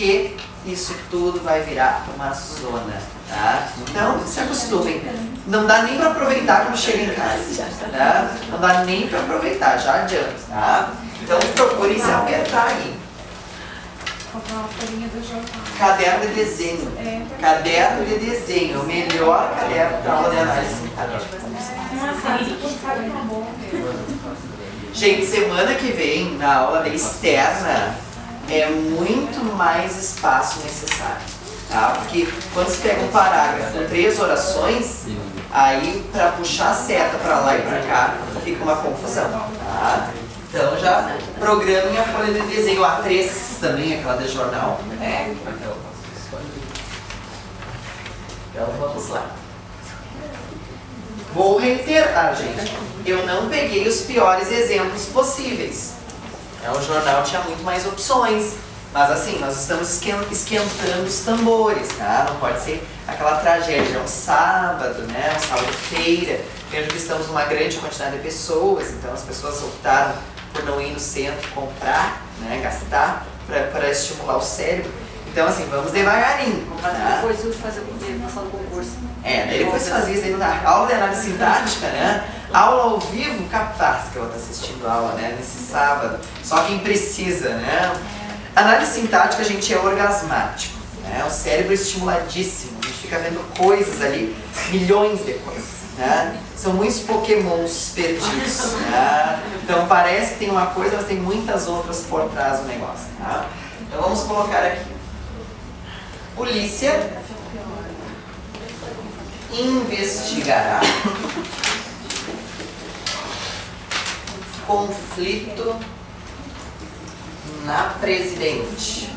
que isso tudo vai virar uma zona, tá? Então, se acostumem. Não dá nem para aproveitar quando chega em casa, tá? Não dá nem para aproveitar, já adianta, tá? Então, procure se apertar aí. Caderno de desenho. Caderno de desenho. O melhor caderno para aula de análise sintática. Gente, semana que vem, na aula de externa, é muito mais espaço necessário, tá? Porque quando você pega um parágrafo com 3 orações, aí para puxar a seta para lá e para cá, fica uma confusão, tá? Então já programem a folha de desenho A3 também, aquela de jornal. Então vamos lá. Vou reiterar, gente. Eu não peguei os piores exemplos possíveis. O jornal tinha muito mais opções. Mas assim, nós estamos esquentando os tambores, tá? Não pode ser aquela tragédia. É um sábado, né? Um sábado-feira. Vejo que estamos numa grande quantidade de pessoas, então as pessoas optaram por não ir no centro comprar, né? Gastar, para estimular o cérebro. Então assim, vamos devagarinho. Tá? Depois eu fazer passar no concurso. Depois fazia isso aí na aula de análise sintática, né? Aula ao vivo, capaz que eu vou estar assistindo aula, né? Nesse sábado. Só quem precisa, né? Análise sintática, a gente é orgasmático, né? O cérebro é estimuladíssimo, a gente fica vendo coisas ali, milhões de coisas, né? São muitos pokémons perdidos, né? Então parece que tem uma coisa, mas tem muitas outras por trás do negócio, tá? Então vamos colocar aqui. Polícia investigará conflito na Presidente.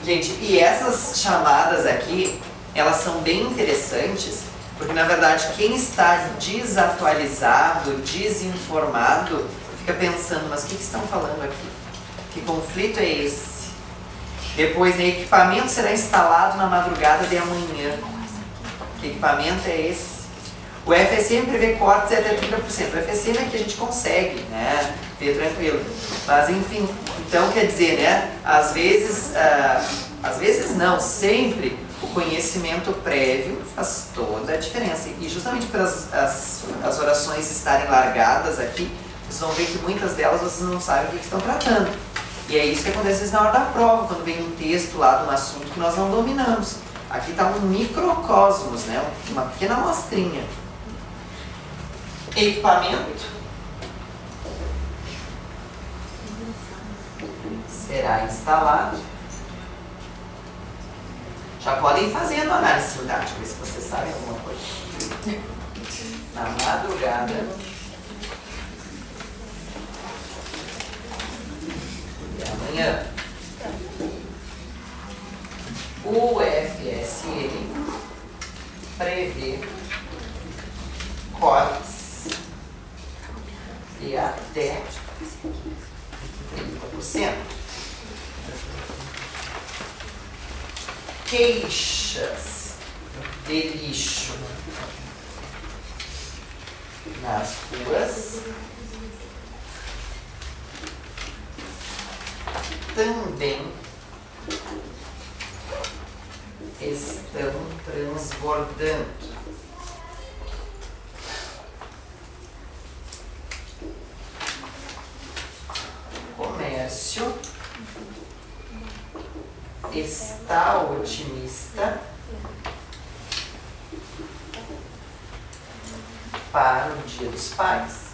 Gente, e essas chamadas aqui, elas são bem interessantes, porque na verdade quem está desatualizado, desinformado, fica pensando, mas o que estão falando aqui? Que conflito é esse? Depois, né, equipamento será instalado na madrugada de amanhã. Que equipamento é esse? O FSM prevê cortes de até 30%. O FSM é que a gente consegue, né, ver tranquilo. Mas enfim, então quer dizer, né, às vezes não, sempre o conhecimento prévio faz toda a diferença. E justamente por as orações estarem largadas aqui, vocês vão ver que muitas delas vocês não sabem o que estão tratando. E é isso que acontece às vezes na hora da prova, quando vem um texto lá de um assunto que nós não dominamos. Aqui está um microcosmos, né? Uma pequena amostrinha. Equipamento será instalado. Já podem ir fazendo análise sintática, ver se vocês sabem alguma coisa. Na madrugada amanhã, o FSM prevê cortes de até 30%. Queixas de lixo nas ruas também estão transbordando. Comércio está otimista para o Dia dos Pais.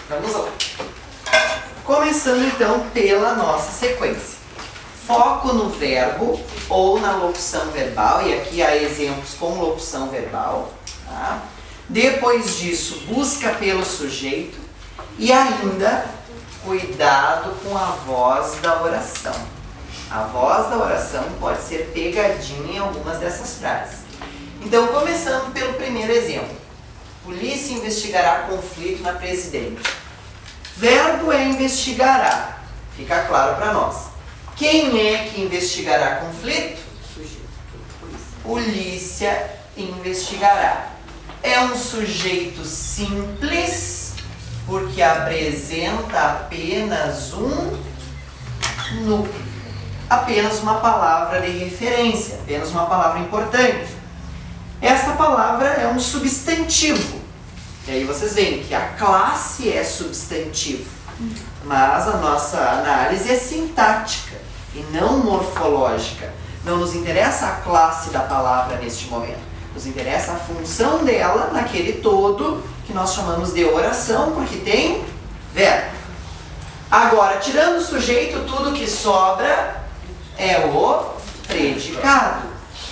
Vamos lá. Começando então pela nossa sequência. Foco no verbo ou na locução verbal, e aqui há exemplos com locução verbal. Tá? Depois disso, busca pelo sujeito e ainda cuidado com a voz da oração. A voz da oração pode ser pegadinha em algumas dessas frases. Então, começando pelo primeiro exemplo. Polícia investigará conflito na Presidente. Verbo é investigará. Fica claro para nós. Quem é que investigará conflito? Polícia investigará. é um sujeito simples, porque apresenta apenas um núcleo, apenas uma palavra de referência, apenas uma palavra importante. Essa palavra é um substantivo. E aí vocês veem que a classe é substantivo, mas a nossa análise é sintática e não morfológica. Não nos interessa a classe da palavra neste momento, nos interessa a função dela naquele todo que nós chamamos de oração, porque tem verbo. Agora, tirando o sujeito, tudo que sobra é o predicado.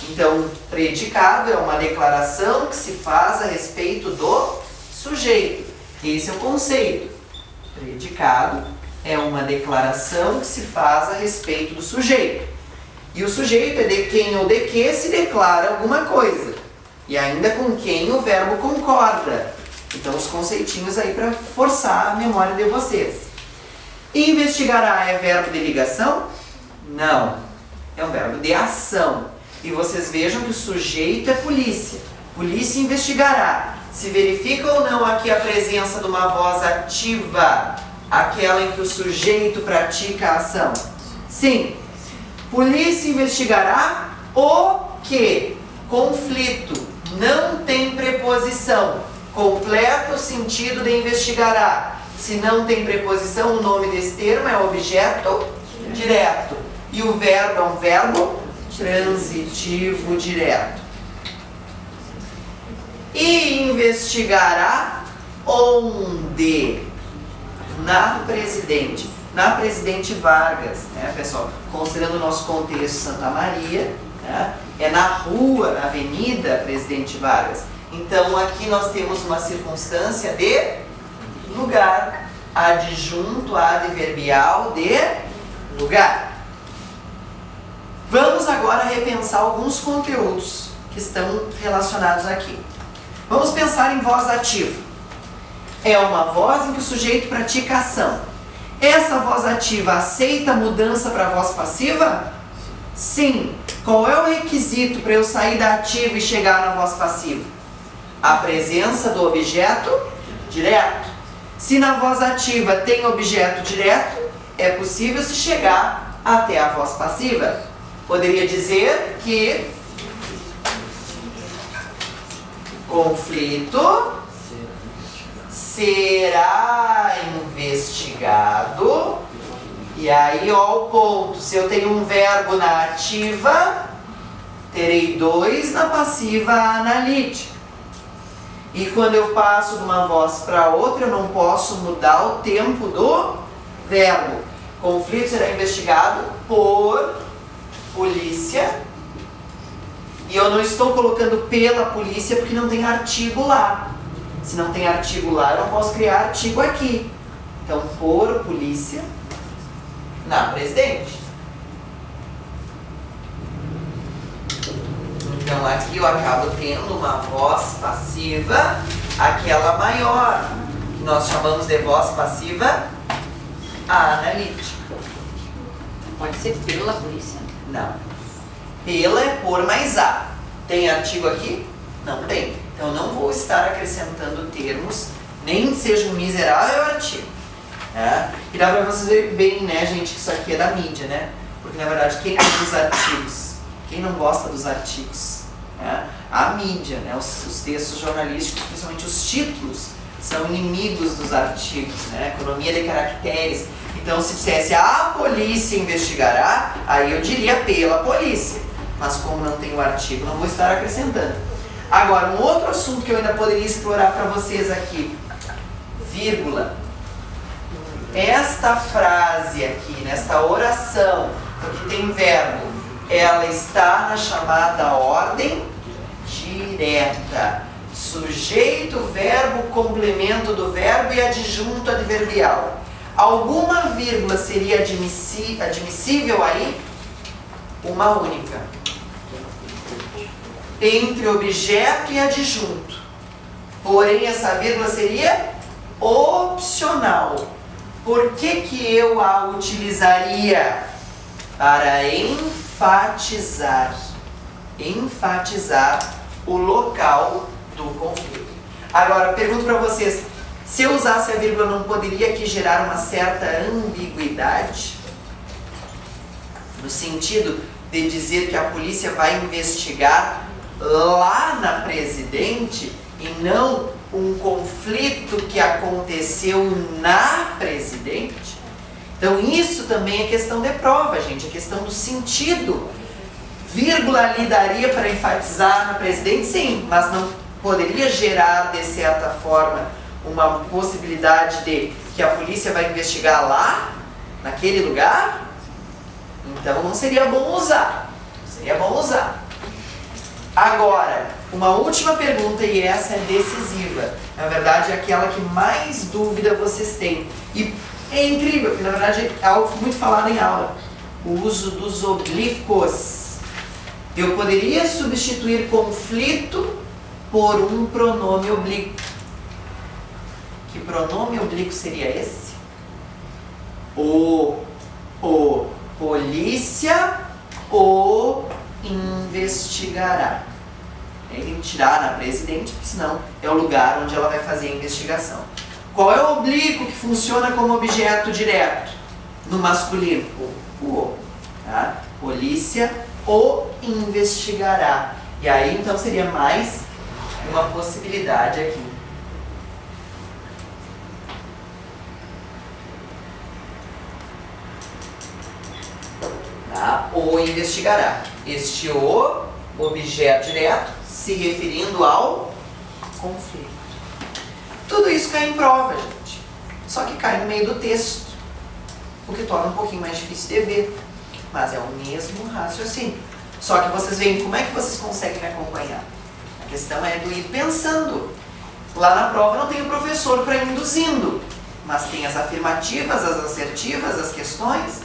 Então, predicado é uma declaração que se faz a respeito do sujeito. Esse é o conceito. Predicado é uma declaração que se faz a respeito do sujeito. E o sujeito é de quem ou de que se declara alguma coisa. E ainda com quem o verbo concorda. Então, os conceitinhos aí para forçar a memória de vocês. Investigará é verbo de ligação? Não. É um verbo de ação. E vocês vejam que o sujeito é polícia. Polícia investigará. Se verifica ou não aqui a presença de uma voz ativa, aquela em que o sujeito pratica a ação? Sim. Polícia investigará o que? Conflito. Não tem preposição. Completa o sentido de investigará. Se não tem preposição, o nome desse termo é objeto direto. E o verbo é um verbo transitivo direto. E investigará onde? Na Presidente. Na Presidente Vargas, né, pessoal? Considerando o nosso contexto Santa Maria, né, é na rua, na Avenida Presidente Vargas. Então, aqui nós temos uma circunstância de lugar, adjunto adverbial de lugar. Vamos agora repensar alguns conteúdos que estão relacionados aqui. Vamos pensar em voz ativa. É uma voz em que o sujeito pratica ação. Essa voz ativa aceita mudança para voz passiva? Sim. Qual é o requisito para eu sair da ativa e chegar na voz passiva? A presença do objeto direto. Se na voz ativa tem objeto direto, é possível se chegar até a voz passiva. Poderia dizer que conflito será investigado. E aí, ó, o ponto. Se eu tenho um verbo na ativa, terei dois na passiva analítica. E quando eu passo de uma voz para outra, eu não posso mudar o tempo do verbo. Conflito será investigado por polícia. E eu não estou colocando pela polícia porque não tem artigo lá. Se não tem artigo lá, eu não posso criar artigo aqui. Então, por polícia na Presidente. Então, aqui eu acabo tendo uma voz passiva, aquela maior, que nós chamamos de voz passiva analítica. Pode ser pela polícia? Não. Pela é por mais a. Tem artigo aqui? Não tem. Então, eu não vou estar acrescentando termos, nem seja um miserável artigo. Né? E dá pra vocês verem bem, né, gente, que isso aqui é da mídia, né? Porque, na verdade, quem gosta dos artigos? Quem não gosta dos artigos? Né? A mídia, né? Os textos jornalísticos, principalmente os títulos, são inimigos dos artigos, né? Economia de caracteres. Então, se dissesse a polícia investigará, aí eu diria pela polícia. Mas como não tem o artigo, não vou estar acrescentando. Agora, um outro assunto que eu ainda poderia explorar para vocês aqui. Vírgula. Esta frase aqui, nesta oração, porque tem verbo, ela está na chamada ordem direta. Sujeito, verbo, complemento do verbo e adjunto adverbial. Alguma vírgula seria admissível aí? Uma única. Entre objeto e adjunto. Porém, essa vírgula seria opcional. Por que eu a utilizaria? Para enfatizar o local do conflito. Agora, pergunto para vocês, se eu usasse a vírgula, não poderia aqui gerar uma certa ambiguidade? No sentido de dizer que a polícia vai investigar lá na Presidente e não um conflito que aconteceu na Presidente? Então isso também é questão de prova, gente, é questão do sentido. Vírgula ali daria para enfatizar na Presidente, sim, mas não poderia gerar, de certa forma, uma possibilidade de que a polícia vai investigar lá, naquele lugar? Então não seria bom usar. Seria bom usar. Agora, uma última pergunta, e essa é decisiva. Na verdade, é aquela que mais dúvida vocês têm. E é incrível, porque na verdade é algo muito falado em aula. O uso dos oblíquos. Eu poderia substituir conflito por um pronome oblíquo. Que pronome oblíquo seria esse? O polícia o investigará. Tem que tirar na Presidente, porque senão é o lugar onde ela vai fazer a investigação. Qual é o oblíquo que funciona como objeto direto? No masculino, o. Tá? Polícia o investigará. E aí então seria mais uma possibilidade aqui. Tá? O investigará. Este o, objeto direto, se referindo ao conflito. Tudo isso cai em prova, gente. Só que cai no meio do texto, o que torna um pouquinho mais difícil de ver. Mas é o mesmo raciocínio. Só que vocês veem como é que vocês conseguem me acompanhar. A questão é do ir pensando. Lá na prova não tem o professor para ir induzindo, mas tem as afirmativas, as assertivas, as questões.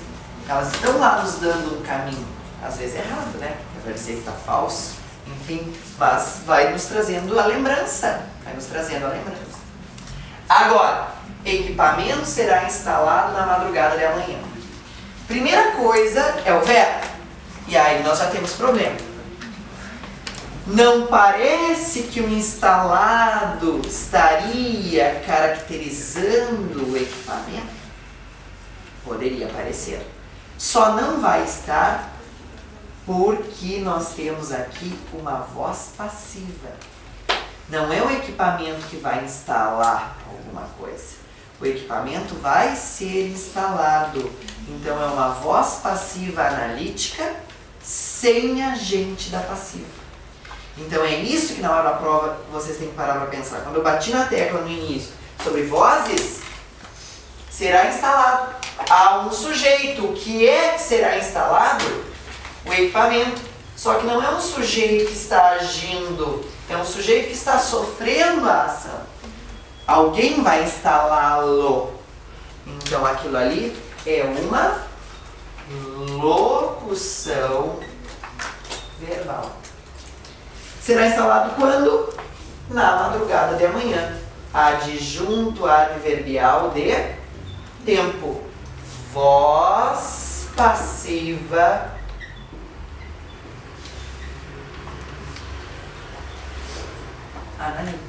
Elas estão lá nos dando um caminho. Às vezes é errado, né? Vai dizer que está falso. Enfim, mas vai nos trazendo a lembrança. Vai nos trazendo a lembrança. Agora, equipamento será instalado na madrugada de amanhã. Primeira coisa é o verbo. E aí nós já temos problema. Não parece que o instalado estaria caracterizando o equipamento? Poderia parecer. Só não vai estar porque nós temos aqui uma voz passiva. Não é o equipamento que vai instalar alguma coisa. O equipamento vai ser instalado. Então é uma voz passiva analítica sem agente da passiva. Então é isso que na hora da prova vocês têm que parar para pensar. Quando eu bati na tecla no início sobre vozes, será instalado. Há um sujeito. O que é que será instalado? O equipamento. Só que não é um sujeito que está agindo, é um sujeito que está sofrendo a ação. Alguém vai instalá-lo. Então aquilo ali é uma locução verbal. Será instalado quando? Na madrugada de amanhã. Adjunto adverbial de tempo. Voz passiva analítica.